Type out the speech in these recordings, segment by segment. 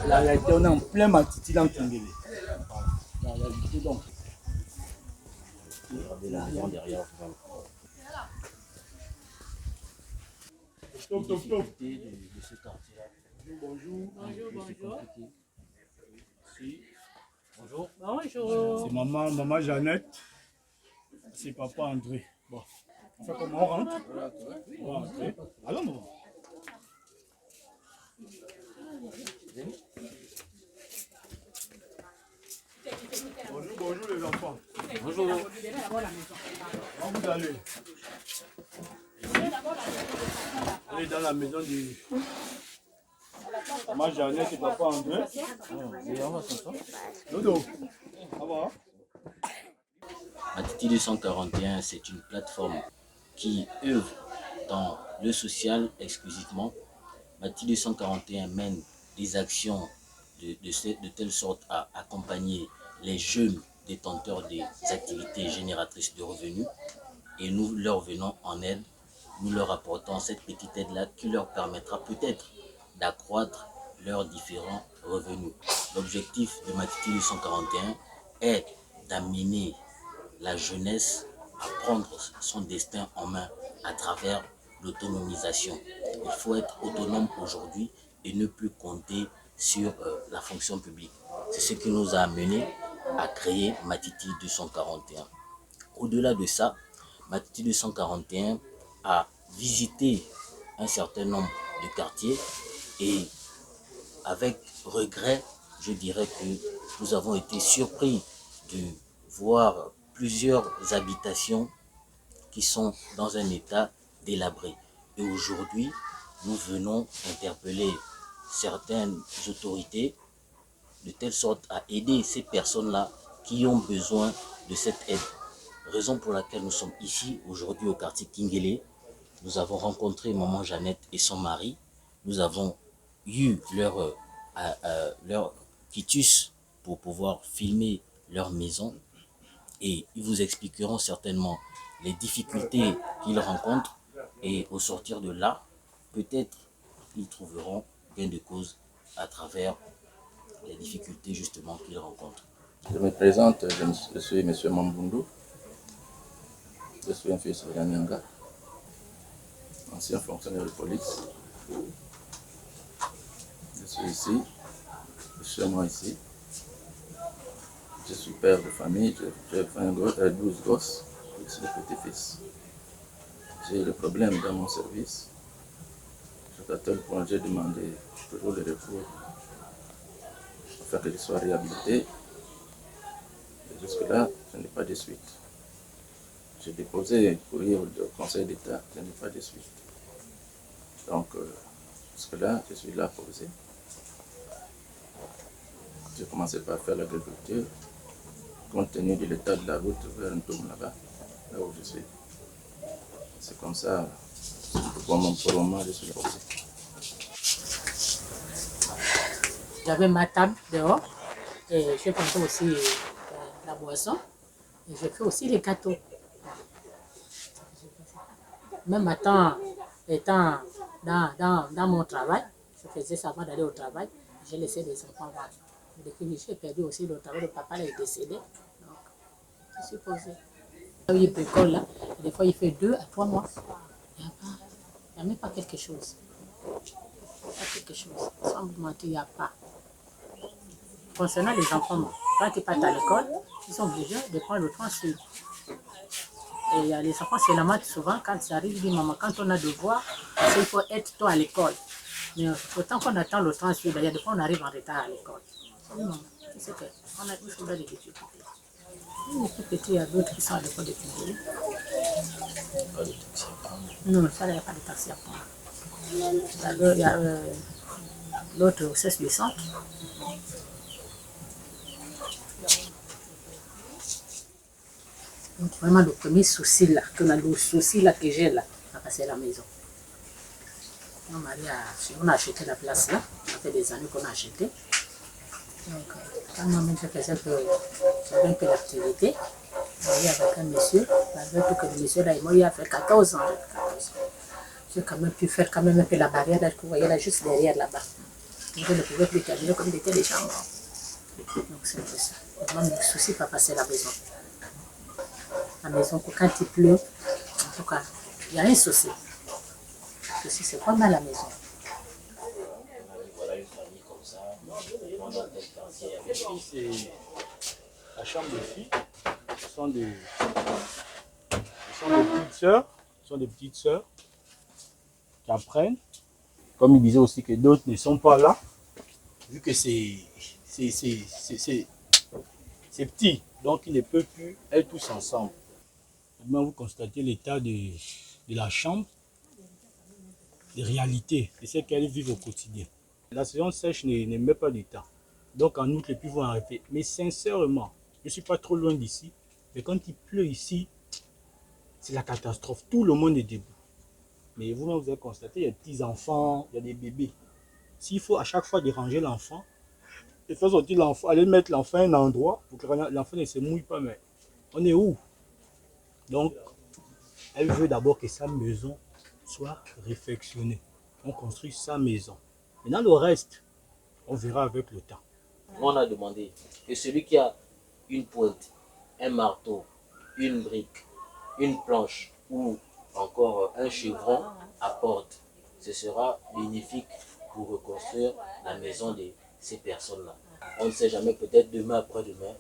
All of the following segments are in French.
La réalité, on est en plein Matiti dans Kingele. La réalité, donc. Regardez la maison derrière vous. Top, top, top. De ce quartier-là. Bonjour. Bonjour, bonjour. Si. Bonjour. Bonjour. C'est maman Jeannette. C'est papa André. Bon. On fait comment on rentre? On va rentrer. Allons, maman. Bonjour, bonjour les enfants. Bonjour. Où vous allez? Allez dans la maison de maman Jeannette et papa André. Dodo. Ça va? Matiti 241, c'est une plateforme qui œuvre dans le social exclusivement. Matiti 241 mène des actions de telle sorte à accompagner les jeunes détenteurs des activités génératrices de revenus et nous leur venons en aide, nous leur apportons cette petite aide-là qui leur permettra peut-être d'accroître leurs différents revenus. L'objectif de Matiti 241 est d'amener la jeunesse à prendre son destin en main à travers l'autonomisation. Il faut être autonome aujourd'hui et ne plus compter sur la fonction publique. C'est ce qui nous a amené à créer Matiti 241. Au-delà de ça, Matiti 241 a visité un certain nombre de quartiers et avec regret, je dirais que nous avons été surpris de voir plusieurs habitations qui sont dans un état délabré. Et aujourd'hui, nous venons interpeller certaines autorités de telle sorte à aider ces personnes-là qui ont besoin de cette aide. Raison pour laquelle nous sommes ici aujourd'hui au quartier Kingele. Nous avons rencontré maman Jeannette et son mari. Nous avons eu leur quitus pour pouvoir filmer leur maison et ils vous expliqueront certainement les difficultés qu'ils rencontrent et au sortir de là, peut-être ils trouveront gain de cause à travers les difficultés justement qu'ils rencontrent. Je me présente, je suis M. Mambundu, je suis un fils de Nyanga, ancien fonctionnaire de police. Je suis ici, je suis moi ici. Je suis père de famille, j'ai 12 gosses, je suis le petit-fils. J'ai le problème dans mon service. Jusqu'à tel point j'ai demandé toujours le recours afin que je sois réhabilité. Et jusque-là, je n'ai pas de suite. J'ai déposé un courrier au Conseil d'État, je n'ai pas de suite. Donc, jusque-là, je suis là posé. J'ai commencé par faire l'agriculture, compte tenu de l'état de la route vers un tour là-bas, là où je suis. C'est comme ça, pour le moment, je suis posé. J'avais ma table dehors et je vendais aussi la boisson et je fais aussi les gâteaux. Même étant dans mon travail, je faisais ça avant d'aller au travail, j'ai laissé les enfants là. Depuis que j'ai perdu aussi le travail, le papa est décédé, donc je suis posée. Il est école là, et des fois il fait 2 à 3 mois. Il n'y a même pas quelque chose. Pas quelque chose. Sans vous mentir, il n'y a pas. Concernant les enfants, quand ils partent à l'école, ils sont obligés de prendre le transfert. Et les enfants se lamentent souvent quand ça arrive, ils disent maman, quand on a devoir, il faut être tôt à l'école. Mais autant qu'on attend le transfert, il y a des fois on arrive en retard à l'école. Non, c'est que on a une des difficultés. Les plus petits, il y a d'autres qui sont à l'école de Kingele. Non, ça, il n'y a pas de taxi à prendre. Il y a l'autre au 16-800. Donc, vraiment, le premier souci là, que j'ai là, c'est la maison. Mon mari on a acheté la place là, ça fait des années qu'on a acheté. Donc, quand moi-même je faisais j'avais un peu d'activité, il y avec un monsieur, malgré que le monsieur là, il a fait 14 ans. J'ai quand même pu faire un peu la barrière là, que vous voyez là, juste derrière là-bas. Je ne pouvais plus terminer comme il était déjà mort. Donc c'est un peu ça. Moi, mon souci, papa, c'est la maison. La maison, quand il pleut, en tout cas, il y a un souci. Le souci, c'est pas mal la maison. Voilà une famille comme ça. Ici, c'est la chambre des filles. Ce sont des petites sœurs. Ce sont des petites sœurs qui apprennent. Comme il disait aussi que d'autres ne sont pas là, vu que c'est petit, donc ils ne peuvent plus être tous ensemble. Maintenant, vous constatez l'état de la chambre, les réalités de ce qu'elles vivent au quotidien. La saison sèche ne met pas de temps. Donc en août, les pluies vont arrêter. Mais sincèrement, je ne suis pas trop loin d'ici, mais quand il pleut ici, c'est la catastrophe. Tout le monde est debout. Mais vous-même, vous avez constaté, il y a des petits-enfants, il y a des bébés. S'il faut à chaque fois déranger l'enfant, et faire sortir l'enfant, aller mettre l'enfant à un endroit pour que l'enfant ne se mouille pas, mais on est où? Donc, elle veut d'abord que sa maison soit réfectionnée. On construit sa maison. Maintenant, le reste, on verra avec le temps. On a demandé que celui qui a une pointe, un marteau, une brique, une planche ou encore un chevron apporte. Ce sera bénéfique pour reconstruire la maison de ces personnes-là. On ne sait jamais, peut-être demain, après-demain,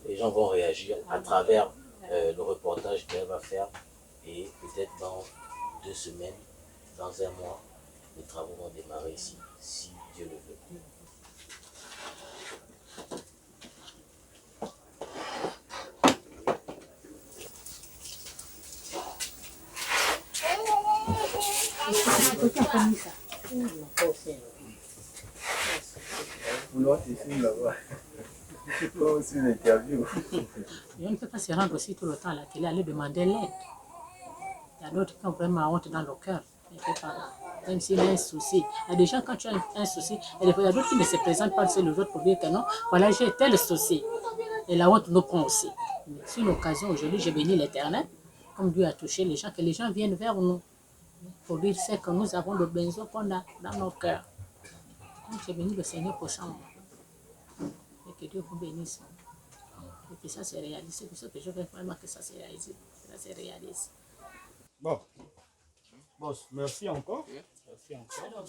les gens vont réagir à travers le reportage qu'elle va faire et peut-être dans 2 semaines, dans un mois, les travaux vont démarrer ici, si Dieu le veut. On ne peut pas se rendre aussi tout le temps à la télé, aller demander l'aide. Il y a d'autres qui ont vraiment honte dans le cœur. Même s'il y a un souci. Il y a des gens, quand tu as un souci, il y a d'autres qui ne se présentent pas sur le jour pour dire que non, voilà, j'ai tel souci. Et la honte nous prend aussi. Mais sur l'occasion, aujourd'hui, j'ai béni l'Éternel, comme Dieu a touché les gens, que les gens viennent vers nous pour dire ce que nous avons le besoin qu'on a dans nos cœurs. Donc j'ai béni le Seigneur pour ça. Et que Dieu vous bénisse. Et que ça se réalise. C'est pour ça que je veux vraiment que ça se réalise. Ça se réalise. Bon. Boss, merci encore. Merci encore.